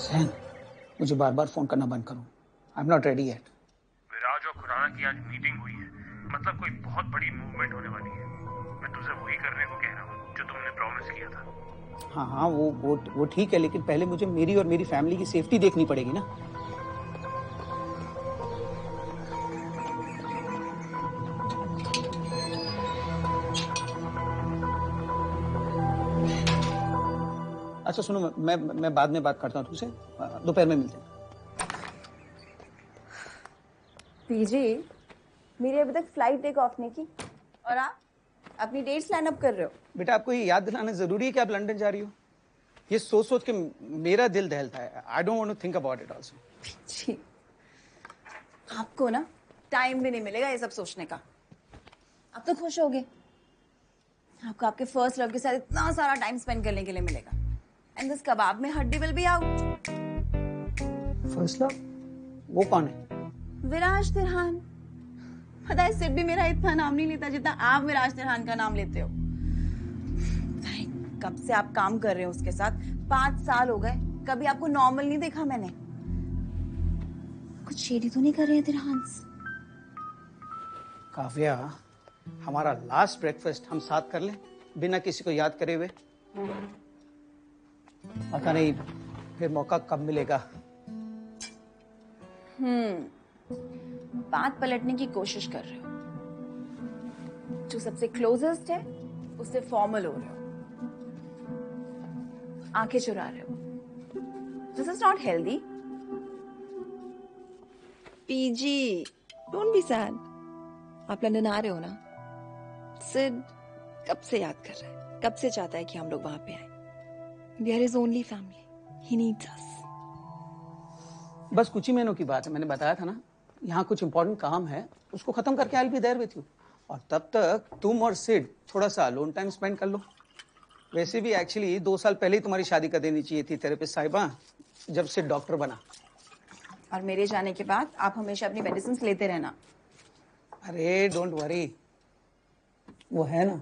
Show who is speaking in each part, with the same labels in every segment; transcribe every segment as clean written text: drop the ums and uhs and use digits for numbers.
Speaker 1: सहन, मुझे बार बार फोन करना बंद करो। I am not ready yet.
Speaker 2: Viraj और खुराना की आज मीटिंग हुई है, मतलब कोई बहुत बड़ी मूवमेंट होने वाली है। मैं तुझसे वही करने को कह रहा हूँ जो तुमने प्रॉमिस किया था।
Speaker 1: हाँ हाँ, वो ठीक है, लेकिन पहले मुझे मेरी और मेरी फैमिली की सेफ्टी देखनी पड़ेगी ना। अच्छा सुनो, मैं बाद में बात करता हूँ तुमसे, दोपहर में मिलते हैं।
Speaker 3: पीजी, मेरी अभी तक फ्लाइट टेक ऑफ नहीं की और आप अपनी डेट्स लाइन अप कर रहे हो।
Speaker 1: बेटा, आपको ये याद दिलाना जरूरी है कि आप लंदन जा रही हो? ये सोच सोच के मेरा दिल दहलता है। I don't want to think about it also.
Speaker 3: जी, आपको ना टाइम भी नहीं मिलेगा ये सब सोचने का। आप तो खुश होगे, आपको आपके फर्स्ट लव के साथ इतना सारा टाइम स्पेंड करने के लिए मिलेगा। एंड दिस कबाब में हड्डी will be out.
Speaker 1: First love? वो कौन है?
Speaker 3: विराज तिरहान। पता है, सिर्फ भी मेरा इतना नाम नहीं लेता जितना आप विराज तिरहान का नाम लेते हो। कब से आप काम कर रहे हो उसके साथ? 5 साल हो गए, कभी आपको नॉर्मल नहीं देखा मैंने। कुछ शेडी तो नहीं कर रहे हैं तिरहान?
Speaker 1: काव्या, हमारा लास्ट ब्रेकफास्ट हम साथ कर लें बिना किसी को याद करे हुए? पता नहीं फिर मौका कब मिलेगा।
Speaker 3: बात पलटने की कोशिश कर रहे हो। जो सबसे क्लोजेस्ट है उससे फॉर्मल हो रहे हो, आंखें चुरा रहे हो। This is not healthy. PG, don't be sad. आप लंदन आ रहे हो ना? सिड कब से याद कर रहा है, कब से चाहता है कि हम लोग वहां पे आए। We are his only family, he needs us.
Speaker 1: बस कुछ ही महीनों की बात है, मैंने बताया था ना, यहाँ कुछ इंपॉर्टेंट काम है, उसको खत्म करके I will be there with you. और तब तक तुम और सिड थोड़ा सा अलोन टाइम स्पेंड कर लो। वैसे भी एक्चुअली 2 साल पहले ही तुम्हारी शादी कर देनी चाहिए थी थेरेपिस्ट साहिबा, जब सिड डॉक्टर बना।
Speaker 3: और मेरे जाने के बाद आप हमेशा अपनी मेडिसिन लेते रहना।
Speaker 1: अरे डोंट वरी, वो है ना,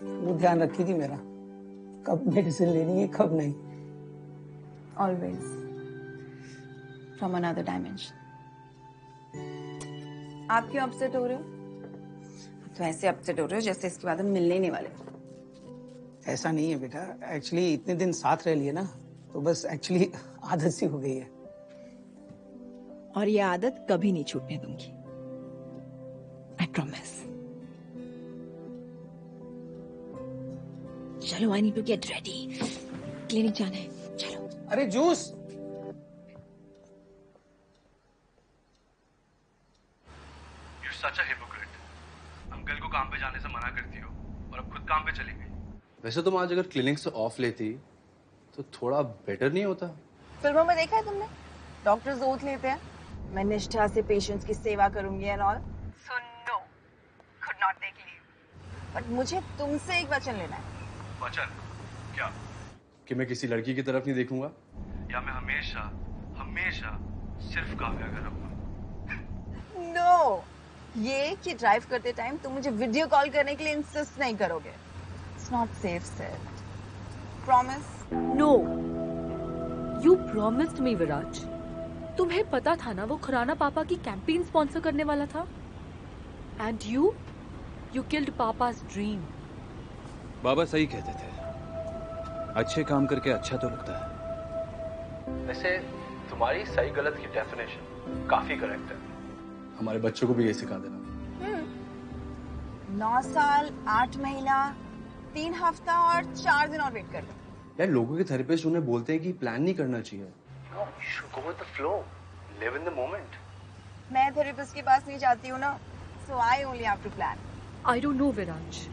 Speaker 1: वो ध्यान रखेगी मेरा, कब मेडिसिन लेनी है कब नहीं।
Speaker 3: Always from another dimension. आप क्यों अपसेट हो रहे हो? तो ऐसे अपसेट हो रहे हो जैसे इसके बाद हम मिलने ही नहीं वाले।
Speaker 1: ऐसा नहीं है बेटा, एक्चुअली इतने दिन साथ रह लिए ना, तो बस एक्चुअली आदत सी हो गई है।
Speaker 3: और ये आदत कभी नहीं छूटने दूंगी, आई प्रॉमिस। चलो, I need to get ready, clinic जाना है। चलो।
Speaker 1: अरे juice.
Speaker 2: You're such a hypocrite. Uncle को काम पे जाने से मना करती हो और अब खुद काम पे चली गई।
Speaker 4: वैसे तुम आज अगर क्लिनिक से ऑफ लेती तो थोड़ा बेटर नहीं होता?
Speaker 3: फिल्मों में देखा है तुमने, डॉक्टर्स ओथ लेते हैं, मैं निष्ठा से पेशेंट्स की सेवा करूंगी and all. So no, could not take leave. But मुझे तुमसे एक वचन लेना है।
Speaker 2: वचन? क्या?
Speaker 4: कि मैं किसी लड़की की तरफ नहीं देखूंगा,
Speaker 2: या मैं हमेशा हमेशा सिर्फ काव्या का रहूंगा?
Speaker 3: नो, ये कि ड्राइव करते टाइम तुम मुझे वीडियो कॉल करने के लिए इंसिस्ट नहीं करोगे। It's not safe said. Promise?
Speaker 5: No, you promised me Viraj. तुम्हें पता था ना वो खुराना पापा की कैंपेन स्पॉन्सर करने वाला था। And you killed papa's dream.
Speaker 6: बाबा सही कहते थे, अच्छे काम करके अच्छा तो लगता है।
Speaker 4: वैसे तुम्हारी सही गलत की डेफिनेशन काफी करेक्ट है। हमारे बच्चों को भी ये सिखा देना।
Speaker 3: 9 साल 8 महीना 3 हफ्ता और 4 दिन और वेट कर लो।
Speaker 4: यार, लोगों के थेरेपिस्ट उन्हें बोलते हैं कि प्लान नहीं करना चाहिए। No, you should go with the flow. Live in the moment.
Speaker 3: मैं थेरेपिस्ट के पास नहीं जाती हूँ ना, so I only have to plan.
Speaker 5: I don't know Viraj,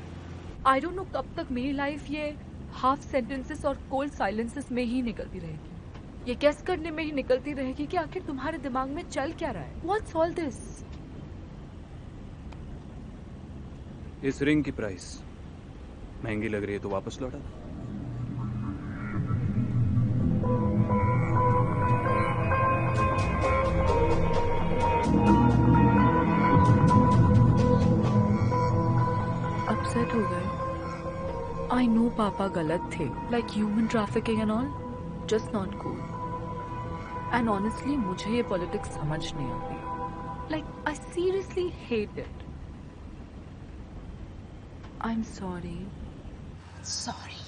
Speaker 5: I don't know कब तक मेरी लाइफ ये हाफ सेंटेंसेस और कोल्ड साइलेंसेस में ही निकलती रहेगी। ये गेस करने में ही निकलती रहेगी कि आखिर तुम्हारे दिमाग में चल क्या रहा है। What's all this?
Speaker 6: इस रिंग की प्राइस महंगी लग रही है तो वापस लौटा।
Speaker 5: अपसेट हो गए। आई नो पापा गलत थे, like human trafficking and all, just not cool. And honestly मुझे ये पॉलिटिक्स समझ नहीं आती. Like I seriously hate it. I am sorry.
Speaker 3: Sorry,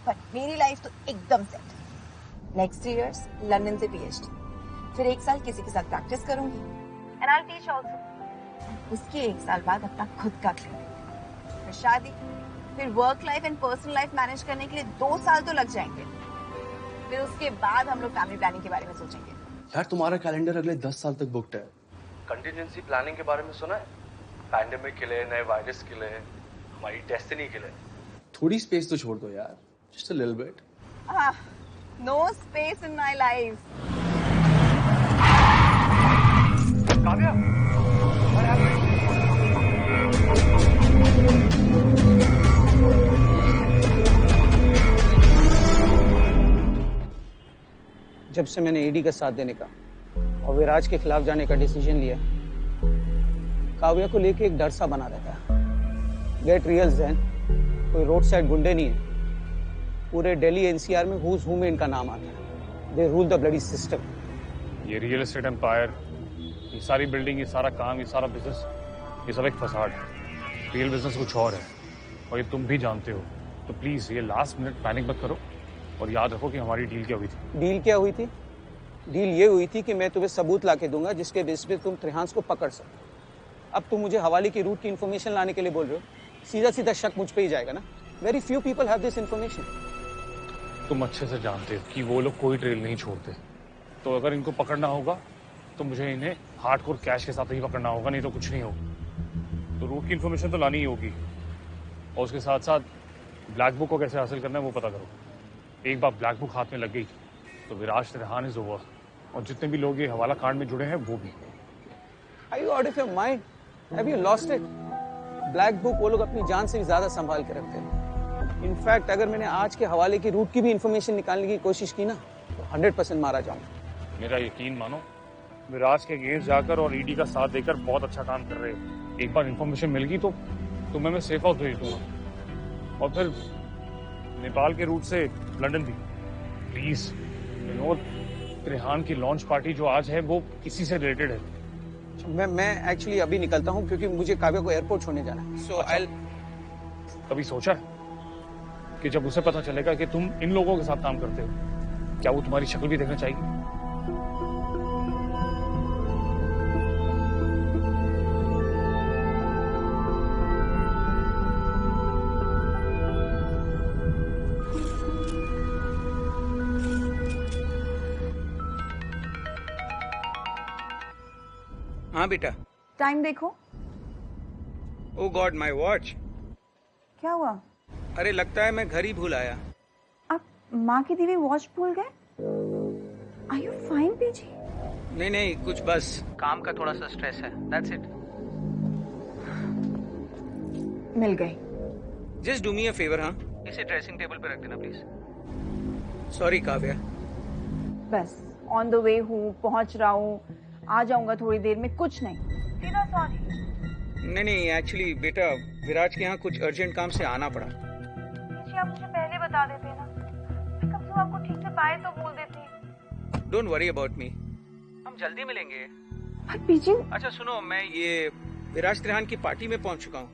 Speaker 3: but मेरी लाइफ तो एकदम सेट है. नेक्स्ट 3 years लंदन से PhD, फिर 1 साल किसी के साथ प्रैक्टिस करूंगी एंड आई टीच आल्सो. उसके 1 साल बाद अपना खुद का क्लिनिक, फिर शादी, फिर work life and personal life manage करने के लिए 2 साल तो लग जाएंगे. फिर उसके बाद हम लोग फैमिली प्लानिंग के बारे में सोचेंगे.
Speaker 4: यार तुम्हारा कैलेंडर अगले 10 साल तक बुक्ड है. कंटिजेंसी प्लानिंग के बारे में सुना है? पैंडेमिक के लिए, नए वायरस के लिए, हमारी डेस्टिनी के लिए. थोड़ी स्पेस तो छोड़ दो यार. Just a little bit.
Speaker 3: No space in my life.
Speaker 4: Kavya, what happened?
Speaker 1: जब से मैंने ईडी का साथ देने का और विराज के खिलाफ जाने का डिसीजन लिया, काव्या को लेके एक डर सा बना रहता है. गेट रियल ज़ैन, कोई रोड साइड गुंडे नहीं है. पूरे दिल्ली NCR में हुज हू में इनका नाम आता है. दे रूल द ब्लडी सिस्टम.
Speaker 2: ये रियल एस्टेट एम्पायर, ये सारी बिल्डिंग, ये सारा काम, ये सारा बिजनेस, ये सब एक फसाड है. रियल बिजनेस कुछ और है और ये तुम भी जानते हो. तो प्लीज ये लास्ट मिनट पैनिक मत करो और याद रखो कि हमारी डील क्या हुई थी.
Speaker 1: डील क्या हुई थी? डील ये हुई थी कि मैं तुम्हें सबूत ला के दूंगा जिसके बेस पे तुम त्रिहांस को पकड़ सको. अब तुम मुझे हवाले की रूट की इन्फॉर्मेशन लाने के लिए बोल रहे हो. सीधा सीधा शक मुझ पे ही जाएगा ना. Very few people have this information.
Speaker 2: तुम अच्छे से जानते हो कि वो लोग कोई ट्रेल नहीं छोड़ते. तो अगर इनको पकड़ना होगा तो मुझे इन्हें हार्डकोर कैश के साथ ही पकड़ना होगा, नहीं तो कुछ नहीं होगा. तो रूट की इन्फॉर्मेशन तो लानी ही होगी और उसके साथ साथ ब्लैक बुक को कैसे हासिल करना है वो पता करो. एक बार ब्लैक बुक हाथ में लग गई तो विराज त्रिहान इज ओवर और जितने भी लोग ये हवाला कांड में जुड़े हैं वो भी.
Speaker 1: Are you out of your mind? Have you lost it? Black book वो लोग अपनी जान से भी ज्यादा संभाल के रखते हैं. इनफैक्ट अगर मैंने आज के हवाले की रूट की भी इंफॉर्मेशन निकालने की कोशिश की ना तो 100% मारा जाऊंगा.
Speaker 2: मेरा यकीन मानो, विराज के अगेंस्ट जाकर और ईडी का साथ देकर बहुत अच्छा काम कर रहे हो. एक बार इन्फॉर्मेशन मिल गई तो तुम्हें मैं सेफ हाउस भेज दूंगा और फिर नेपाल के रूट से लंदन भी. प्लीज विनोद, त्रिहान की लॉन्च पार्टी जो आज है वो इसी से रिलेटेड है.
Speaker 1: मैं एक्चुअली अभी निकलता हूँ क्योंकि मुझे काव्या को एयरपोर्ट छोड़ने जाना है. सो आई
Speaker 2: कभी सोचा है कि जब उसे पता चलेगा कि तुम इन लोगों के साथ काम करते हो, क्या वो तुम्हारी शक्ल भी देखना चाहेगी?
Speaker 1: हाँ बेटा.
Speaker 3: टाइम देखो.
Speaker 1: ओ गॉड, माय वॉच.
Speaker 3: क्या हुआ?
Speaker 1: अरे लगता है मैं घर ही भूल आया.
Speaker 3: आप माँ की दी हुई वॉच भूल गए? Are you fine PG?
Speaker 1: नहीं नहीं, कुछ बस काम का थोड़ा सा स्ट्रेस है. That's it.
Speaker 3: मिल गई.
Speaker 1: Just do me a favour. हाँ, इसे ड्रेसिंग टेबल पे रख देना प्लीज. सॉरी काव्या.
Speaker 3: बस ऑन द वे हूँ, पहुँच रहा हूँ, आ जाऊंगा थोड़ी देर में. कुछ नहीं, सीधा सॉरी.
Speaker 1: नहीं एक्चुअली बेटा, विराज के यहाँ कुछ अर्जेंट काम से आना पड़ा.
Speaker 3: जी आप मुझे पहले बता देते ना, मैं कब से आपको ठीक से पाए तो बोल देती.
Speaker 1: डोंट वरी अबाउट मी, हम जल्दी मिलेंगे.
Speaker 3: पर पीजी.
Speaker 1: अच्छा सुनो, मैं ये विराज त्रिहान की पार्टी में पहुंच चुका हूँ.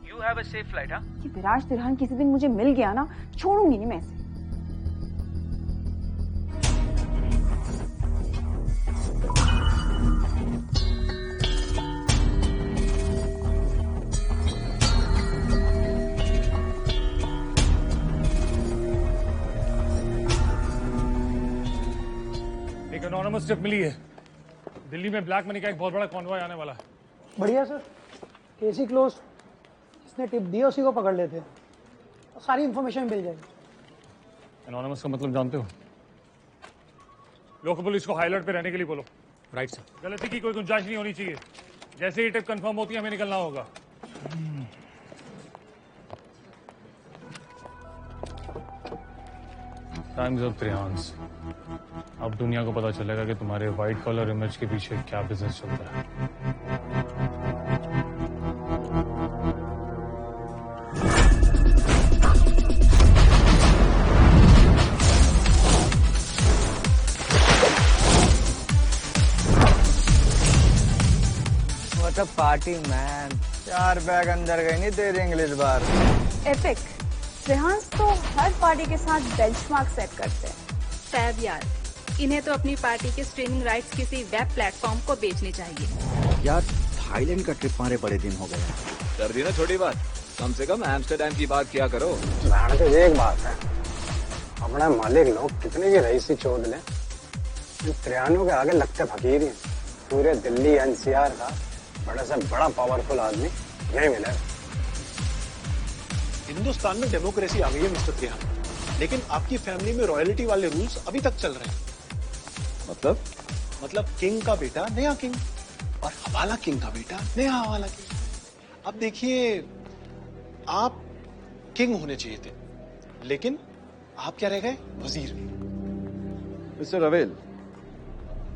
Speaker 1: You have a safe flight. हाँ,
Speaker 3: ये विराज तिरहान किसी दिन मुझे मिल गया ना, छोड़ूंगी नहीं मैं इसे.
Speaker 2: एक एनोनिमस टिप मिली है. दिल्ली में ब्लैक मनी का एक बहुत बड़ा कॉन्वॉय आने वाला है.
Speaker 7: बढ़िया सर. केसी क्लोज. इसने टिप दी, उसी को पकड़ लेते हैं. सारी इन्फॉर्मेशन मिल जाएगी.
Speaker 2: एनोनिमस का मतलब जानते हो? लोकल पुलिस को हाई अलर्ट पे रहने के लिए बोलो.
Speaker 6: Right sir.
Speaker 2: गलती की कोई गुंजाइश नहीं होनी चाहिए. जैसे ही टिप कंफर्म होती है हमें निकलना होगा. Times of Trihans. अब दुनिया को पता चलेगा कि तुम्हारे व्हाइट कॉलर इमेज के पीछे क्या बिजनेस चलता है.
Speaker 8: A party man. 4 पैक अंदर गई नहीं तेरी इंग्लिश बार।
Speaker 3: एपिक। रेहान तो हर पार्टी के साथ बेंचमार्क सेट करते हैं।
Speaker 9: फैब यार, इन्हें तो अपनी पार्टी के स्ट्रीमिंग राइट्स किसी वेब प्लेटफॉर्म को बेचने चाहिए।
Speaker 10: यार थाईलैंड का ट्रिप मारे बड़े दिन हो गए।
Speaker 6: कर दी ना छोटी बात, कम से कम एम्स्टरडैम की बात क्या करो।
Speaker 7: तो एक बात है, अपना मालिक लोग कितने भी रईसी चोद ले, इन त्रियानों के आगे लगते फकीर ही। पूरे दिल्ली एनसीआर का बड़ा से बड़ा पावरफुल आदमी यही मिला।
Speaker 11: हिंदुस्तान में डेमोक्रेसी आ गई है मिस्टर त्रियान, लेकिन आपकी फैमिली में रॉयल्टी वाले रूल्स अभी तक चल रहे हैं। मतलब किंग का बेटा नया किंग और हवाला किंग का बेटा नया हवाला किंग। अब देखिए, आप किंग होने चाहिए थे, लेकिन आप क्या रह गए? वजीर।
Speaker 12: मिस्टर रवेल,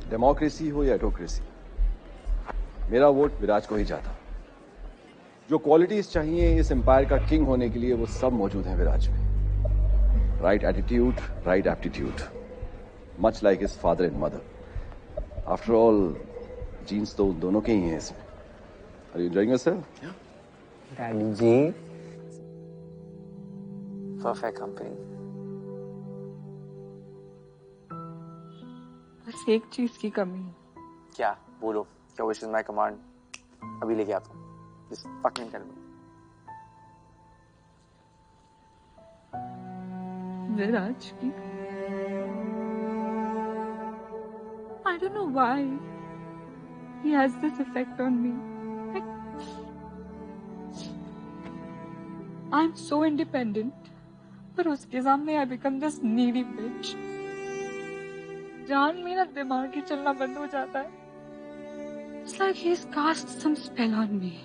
Speaker 12: डेमोक्रेसी हो या एटोक्रेसी, मेरा वोट विराज को ही जाता। जो क्वालिटीज चाहिए इस एम्पायर का किंग होने के लिए वो सब मौजूद हैं विराज में। Right attitude, right aptitude, much like his father and mother. After all genes तो दोनों के ही हैं इसमें। Are you enjoying yourself?
Speaker 8: Daddy ji, perfect company.
Speaker 5: बस एक चीज की कमी है।
Speaker 8: क्या? बोलो, क्या विश इज माय कमांड? अभी लेके आता हूँ। Just fucking tell me.
Speaker 5: विराज की I don't know why he has this effect on me. I'm so independent, पर उसके सामने I become this needy bitch. जान मेरा दिमाग ही चलना बंद हो जाता है. It's like he's cast some spell on me.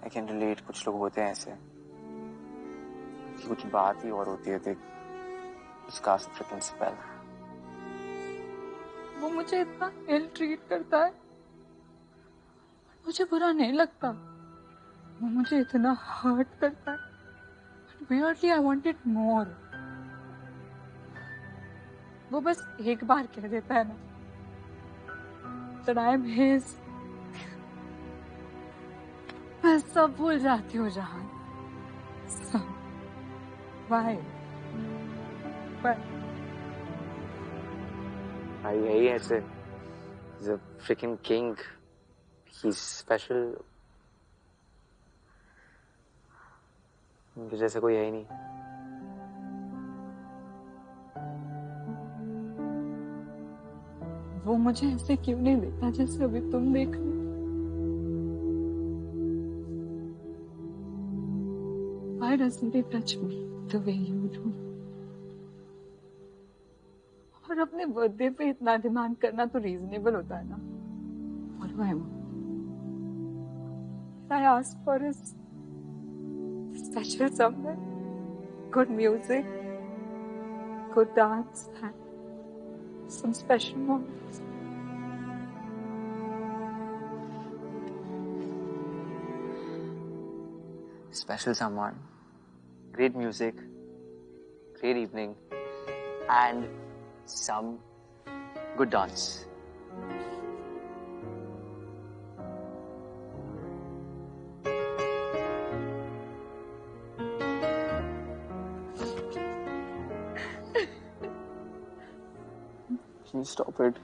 Speaker 8: I can relate. कुछ लोग होते हैं ऐसे, कुछ बात ही और होती है, देख उसका फ्रिकिंग स्पेल।
Speaker 5: वो मुझे इतना इल ट्रीट करता है, मुझे बुरा नहीं लगता। वो मुझे इतना हर्ट करता है, weirdly I wanted more. वो बस एक बार कह देता है ना that I am his, मैं सब भूल जाती हूँ जहां। सब। Why?
Speaker 8: यही ऐसे the freaking king, he's special. उनके जैसे कोई है ही नहीं।
Speaker 5: वो मुझे ऐसे क्यों नहीं देखता जैसे अभी तुम देख रहे हो? Why doesn't he touch me the way you do? और अपने बर्थडे पे इतना डिमांड करना तो रीजनेबल होता है ना? What do I want? I ask for a special somewhere, good music, good dance, and some special moments.
Speaker 8: Special someone, great music, great evening, and some good dance. Can you stop it?